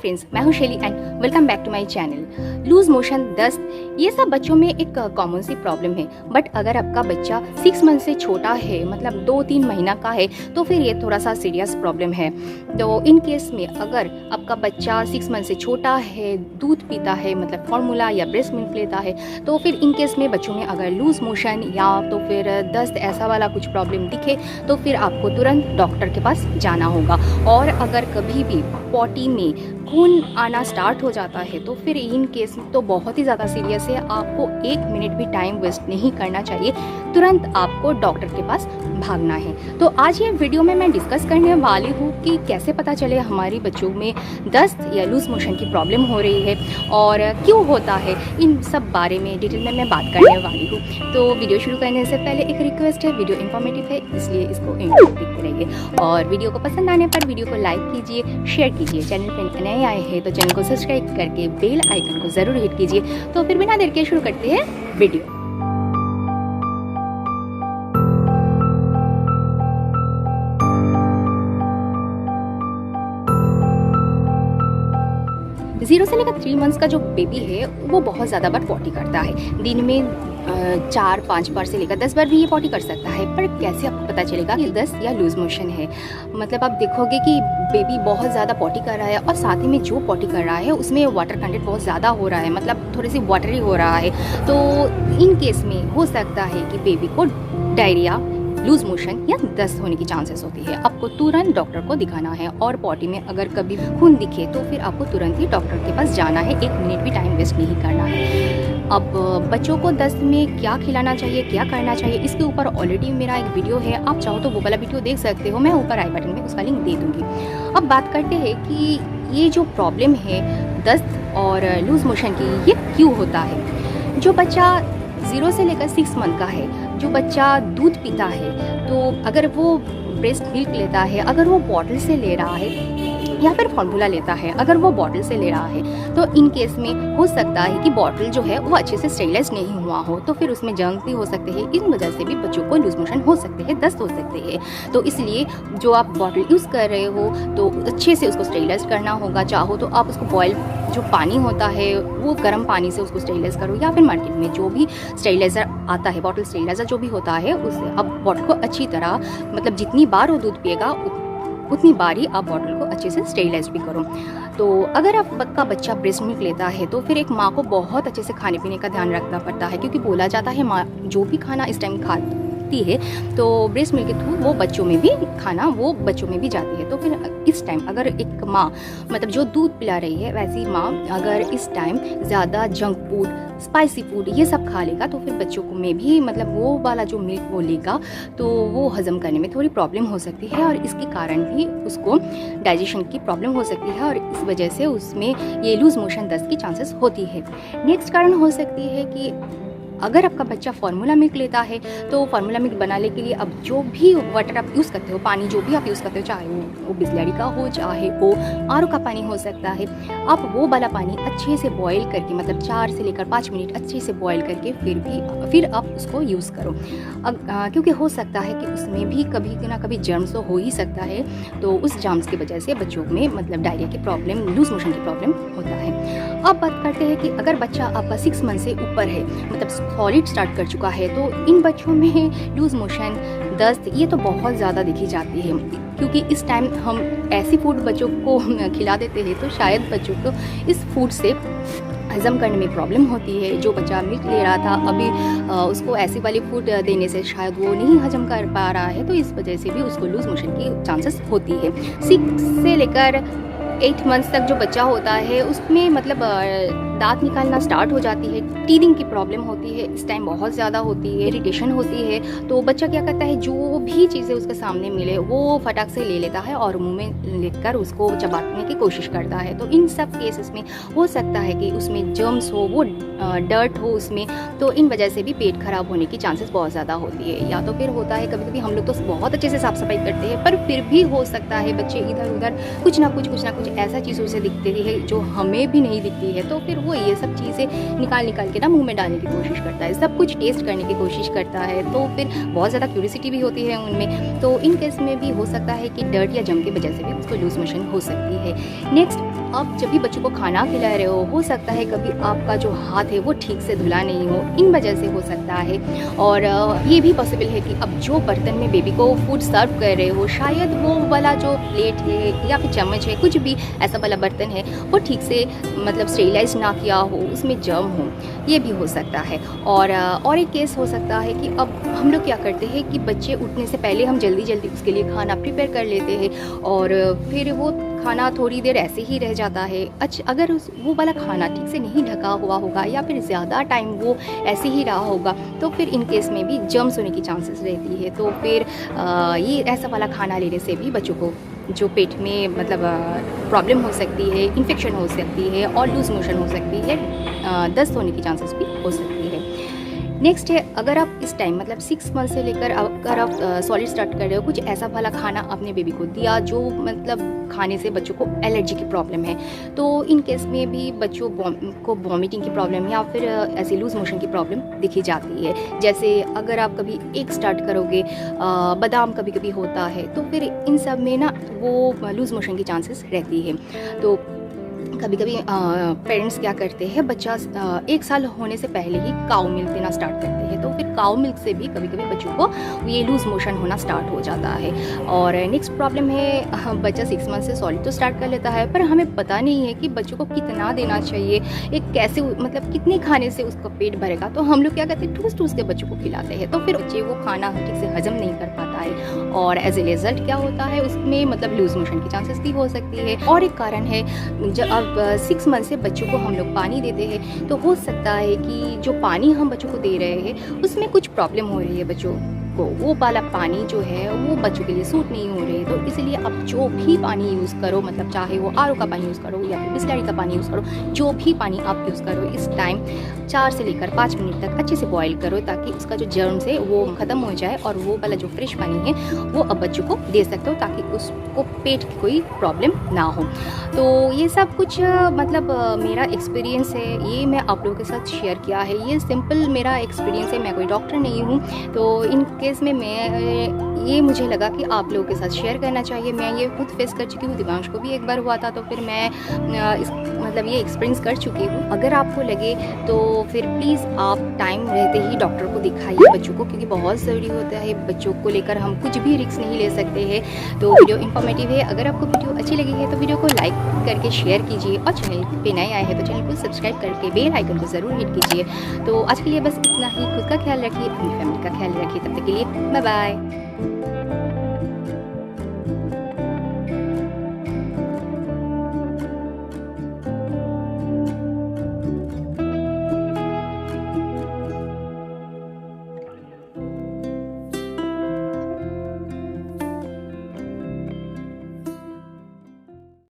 Friends, मैं हूं Shaili and welcome back to my channel. Loose motion, दस्त, ये सब बच्चों में एक कॉमन सी प्रॉब्लम है। बट अगर आपका बच्चा 6 मंथ से छोटा है, मतलब 2-3 महीना का है, तो फिर ये थोड़ा सा सीरियस प्रॉब्लम है। तो इन केस में अगर आपका बच्चा 6 मंथ से छोटा है, दूध पीता है, मतलब फॉर्मूला या ब्रेस्ट मिल्क लेता है, तो फिर इन केस में बच्चों में अगर लूज मोशन या तो फिर दस्त ऐसा वाला कुछ प्रॉब्लम दिखे, तो फिर आपको तुरंत डॉक्टर के पास जाना होगा। और अगर कभी भी पॉटी में खून आना स्टार्ट हो जाता है, तो फिर इन केस में तो बहुत ही ज़्यादा सीरियस है। आपको 1 मिनट भी टाइम वेस्ट नहीं करना चाहिए, तुरंत आपको डॉक्टर के पास भागना है। तो आज ये वीडियो में मैं डिस्कस करने वाली हूँ कि कैसे पता चले हमारे बच्चों में दस्त या लूज मोशन की प्रॉब्लम हो रही है और क्यों होता है। इन सब बारे में डिटेल में मैं बात करने वाली हूँ। तो वीडियो शुरू करने से पहले एक रिक्वेस्ट है, वीडियो इन्फॉर्मेटिव है इसलिए इसको एंड तक देखते रहिए, और वीडियो को पसंद आने पर वीडियो को लाइक कीजिए, शेयर कीजिए। चैनल पर नए आए हैं तो चैनल को सब्सक्राइब करके बेल आइकन को ज़रूर हिट कीजिए। तो फिर बिना देर के शुरू करते हैं वीडियो। जीरो से लेकर 3 मंथ्स का जो बेबी है वो बहुत ज़्यादा बार पॉटी करता है। दिन में 4-5 बार से लेकर 10 बार भी ये पॉटी कर सकता है। पर कैसे आपको पता चलेगा कि दस्त या लूज मोशन है? मतलब आप देखोगे कि बेबी बहुत ज़्यादा पॉटी कर रहा है और साथ ही में जो पॉटी कर रहा है उसमें वाटर कंटेंट बहुत ज़्यादा हो रहा है, मतलब थोड़ी सी वाटरी हो रहा है। तो इन केस में हो सकता है कि बेबी को डायरिया, लूज मोशन या दस्त होने की चांसेस होती है। आपको तुरंत डॉक्टर को दिखाना है। और पॉटी में अगर कभी खून दिखे तो फिर आपको तुरंत ही डॉक्टर के पास जाना है, 1 मिनट भी टाइम वेस्ट नहीं करना है। अब बच्चों को दस्त में क्या खिलाना चाहिए, क्या करना चाहिए, इसके ऊपर ऑलरेडी मेरा एक वीडियो है, आप चाहो तो वो वाला वीडियो देख सकते हो, मैं ऊपर आई बटन में उसका लिंक दे दूँगी। अब बात करते हैं कि ये जो प्रॉब्लम है दस्त और लूज मोशन की, ये क्यों होता है। जो बच्चा 0 से लेकर 6 मंथ का है, जो बच्चा दूध पीता है, तो अगर वो ब्रेस्ट मिल्क लेता है, अगर वो बॉटल से ले रहा है या फिर फॉर्मूला लेता है, अगर वो बॉटल से ले रहा है, तो इन केस में हो सकता है कि बॉटल जो है वो अच्छे से स्टेरिलाइज नहीं हुआ हो, तो फिर उसमें जर्म्स भी हो सकते हैं। इन वजह से भी बच्चों को लूज मोशन हो सकते हैं, दस्त हो सकते हैं। तो इसलिए जो आप बॉटल यूज़ कर रहे हो तो अच्छे से उसको स्टेरिलाइज करना होगा। चाहो तो आप उसको बॉयल जो पानी होता है वो गर्म पानी से उसको स्टेरिलाइज करो, या फिर मार्केट में जो भी स्टेरिलाइज़र आता है, बॉटल स्टेरिलाइज़र जो भी होता है, उससे आप बॉटल को अच्छी तरह, मतलब जितनी बार वो दूध पिएगा उतनी बार ही आप बॉटल को अच्छे से स्टेरिलाइज भी करो। तो अगर आपका बच्चा ब्रेस्ट मिल्क लेता है तो फिर एक माँ को बहुत अच्छे से खाने पीने का ध्यान रखना पड़ता है, क्योंकि बोला जाता है माँ जो भी खाना इस टाइम खाती है तो ब्रेस्ट मिल्क के थ्रू वो बच्चों में भी खाना वो बच्चों में भी जाती है। तो फिर इस टाइम अगर एक माँ, मतलब जो दूध पिला रही है वैसी माँ अगर इस टाइम ज़्यादा जंक फूड, स्पाइसी फूड ये सब खा लेगा, तो फिर बच्चों को में भी, मतलब वो वाला जो मिल्क वो लेगा तो वो हजम करने में थोड़ी प्रॉब्लम हो सकती है, और इसके कारण भी उसको डाइजेशन की प्रॉब्लम हो सकती है, और इस वजह से उसमें ये लूज मोशन दस्त की चांसेस होती है। नेक्स्ट कारण हो सकती है कि अगर आपका बच्चा फार्मूला मिल्क लेता है, तो फार्मूला मिल्क बनाने के लिए अब जो भी वाटर आप यूज़ करते हो, पानी जो भी आप यूज़ करते हो, चाहे वो बिस्लरी का हो, चाहे वो आरओ का पानी हो सकता है, आप वो वाला पानी अच्छे से बॉईल करके, मतलब 4 से लेकर 5 मिनट अच्छे से बॉईल करके फिर आप उसको यूज़ करो। क्योंकि हो सकता है कि उसमें भी कभी ना कभी जर्म्स तो हो ही सकता है, तो उस जर्म्स की वजह से बच्चों में मतलब डायरिया की प्रॉब्लम, लूज मोशन की प्रॉब्लम होता है। अब बात करते हैं कि अगर बच्चा आपका 6 मंथ से ऊपर है, मतलब सॉलिड स्टार्ट कर चुका है, तो इन बच्चों में लूज मोशन, दस्त ये तो बहुत ज़्यादा दिखी जाती है, क्योंकि इस टाइम हम ऐसी फूड बच्चों को खिला देते हैं तो शायद बच्चों को इस फूड से हजम करने में प्रॉब्लम होती है। जो बच्चा मिल्क ले रहा था अभी उसको ऐसी वाली फूड देने से शायद वो नहीं हजम कर पा रहा है, तो इस वजह से भी उसको लूज मोशन की चांसेस होती है। 6 से लेकर 8 मंथ्स तक जो बच्चा होता है उसमें मतलब दांत निकालना स्टार्ट हो जाती है, टीथिंग की प्रॉब्लम होती है, इस टाइम बहुत ज़्यादा होती है, इरिटेशन होती है। तो बच्चा क्या करता है, जो भी चीज़ें उसके सामने मिले वो फटाक से ले लेता है और मुंह में लेकर उसको चबाने की कोशिश करता है। तो इन सब केसेस में हो सकता है कि उसमें जर्म्स हो, वो डर्ट हो उसमें, तो इन वजह से भी पेट खराब होने की चांसेस बहुत ज़्यादा होती है। या तो फिर होता है कभी कभी हम लोग तो बहुत अच्छे से साफ़ सफाई करते हैं, पर फिर भी हो सकता है बच्चे इधर उधर कुछ ना कुछ ऐसा चीज़ों से दिखती है जो हमें भी नहीं दिखती है, तो फिर वो ये सब चीज़ें निकाल के ना मुंह में डालने की कोशिश करता है, सब कुछ टेस्ट करने की कोशिश करता है। तो फिर बहुत ज़्यादा क्यूरियोसिटी भी होती है उनमें, तो इन केस में भी हो सकता है कि डर्ट या जम की वजह से भी उसको लूज मोशन हो सकती है। नेक्स्ट आप जब भी बच्चों को खाना खिला रहे हो सकता है कभी आपका जो हाथ है वो ठीक से धुला नहीं हो, इन वजह से हो सकता है। और ये भी पॉसिबल है कि अब जो बर्तन में बेबी को फूड सर्व कर रहे हो शायद वो वाला जो प्लेट है या फिर चम्मच है, कुछ भी ऐसा वाला बर्तन है वो ठीक से मतलब स्टेरिलाइज ना किया हो, उसमें जर्म हो, ये भी हो सकता है। और एक केस हो सकता है कि अब हम लोग क्या करते हैं कि बच्चे उठने से पहले हम जल्दी जल्दी उसके लिए खाना प्रिपेयर कर लेते हैं और फिर वो खाना थोड़ी देर ऐसे ही रह जाता है। अच्छा, अगर वो वाला खाना ठीक से नहीं ढका हुआ होगा या फिर ज़्यादा टाइम वो ऐसे ही रहा होगा तो फिर इन केस में भी जर्म्स होने की चांसेस रहती है। तो फिर ये ऐसा वाला खाना लेने से भी बच्चों को जो पेट में मतलब प्रॉब्लम हो सकती है, इन्फेक्शन हो सकती है और लूज मोशन हो सकती है, दस्त होने की चांसेस भी हो सकती है। नेक्स्ट है, अगर आप इस टाइम मतलब 6 मंथ से लेकर अगर आप सॉलिड स्टार्ट कर रहे हो, कुछ ऐसा वाला खाना अपने बेबी को दिया जो मतलब खाने से बच्चों को एलर्जी की प्रॉब्लम है, तो इन केस में भी बच्चों को वॉमिटिंग की प्रॉब्लम या फिर ऐसे लूज मोशन की प्रॉब्लम दिखी जाती है। जैसे अगर आप कभी एक स्टार्ट करोगे, बादाम कभी कभी होता है, तो फिर इन सब में ना वो लूज मोशन की चांसेस रहती है। तो कभी कभी पेरेंट्स क्या करते हैं, बच्चा 1 साल होने से पहले ही काऊ मिल्क देना स्टार्ट करते हैं, तो फिर काऊ मिल्क से भी कभी कभी बच्चों को ये लूज मोशन होना स्टार्ट हो जाता है। और नेक्स्ट प्रॉब्लम है, बच्चा 6 मंथ से सॉलिड तो स्टार्ट कर लेता है पर हमें पता नहीं है कि बच्चों को कितना देना चाहिए, एक कैसे मतलब कितने खाने से उसका पेट भरेगा। तो हम लोग क्या करते हैं, ठूस ठूस के बच्चों को खिलाते हैं, तो फिर बच्चे वो खाना ठीक से हजम नहीं कर पाता है और एज ए रिजल्ट क्या होता है, उसमें मतलब लूज मोशन की चांसेस भी हो सकती है। और एक कारण है, जब अब 6 मंथ से बच्चों को हम लोग पानी देते हैं तो हो सकता है कि जो पानी हम बच्चों को दे रहे हैं उसमें कुछ प्रॉब्लम हो रही है बच्चों को, वो वाला पानी जो है वो बच्चों के लिए सूट नहीं हो रहे। तो इसलिए आप जो भी पानी यूज़ करो, मतलब चाहे वो आरओ का पानी यूज़ करो या फिर बिस्लरी का पानी यूज़ करो, जो भी पानी आप यूज़ करो, इस टाइम 4 से लेकर 5 मिनट तक अच्छे से बॉईल करो ताकि उसका जो जर्म्स है वो ख़त्म हो जाए और वो वाला जो फ्रेश पानी है वो अब बच्चों को दे सकते हो ताकि उसको पेट की कोई प्रॉब्लम ना हो। तो ये सब कुछ मतलब मेरा एक्सपीरियंस है, ये मैं आप लोगों के साथ शेयर किया है। ये सिंपल मेरा एक्सपीरियंस है, मैं कोई डॉक्टर नहीं हूँ। तो इन केस में ये मुझे लगा कि आप लोगों के साथ शेयर करना चाहिए। मैं ये खुद फेस कर चुकी हूँ, दिमाग को भी एक बार हुआ था, तो फिर मैं मतलब ये एक्सपीरियंस कर चुकी हूँ। अगर आपको लगे तो फिर प्लीज़ आप टाइम रहते ही डॉक्टर को दिखाइए बच्चों को, क्योंकि बहुत ज़रूरी होता है। बच्चों को लेकर हम कुछ भी रिस्क नहीं ले सकते हैं। तो वीडियो इन्फॉर्मेटिव है, अगर आपको वीडियो अच्छी लगी है तो वीडियो को लाइक करके शेयर कीजिए और चैनल पे नए आए हैं तो चैनल को सब्सक्राइब करके बेल आइकन को ज़रूर हिट कीजिए। तो आज के लिए बस इतना ही। खुद का ख्याल रखिए, अपनी फैमिली का ख्याल रखिए। तब तक के लिए बाय बाय।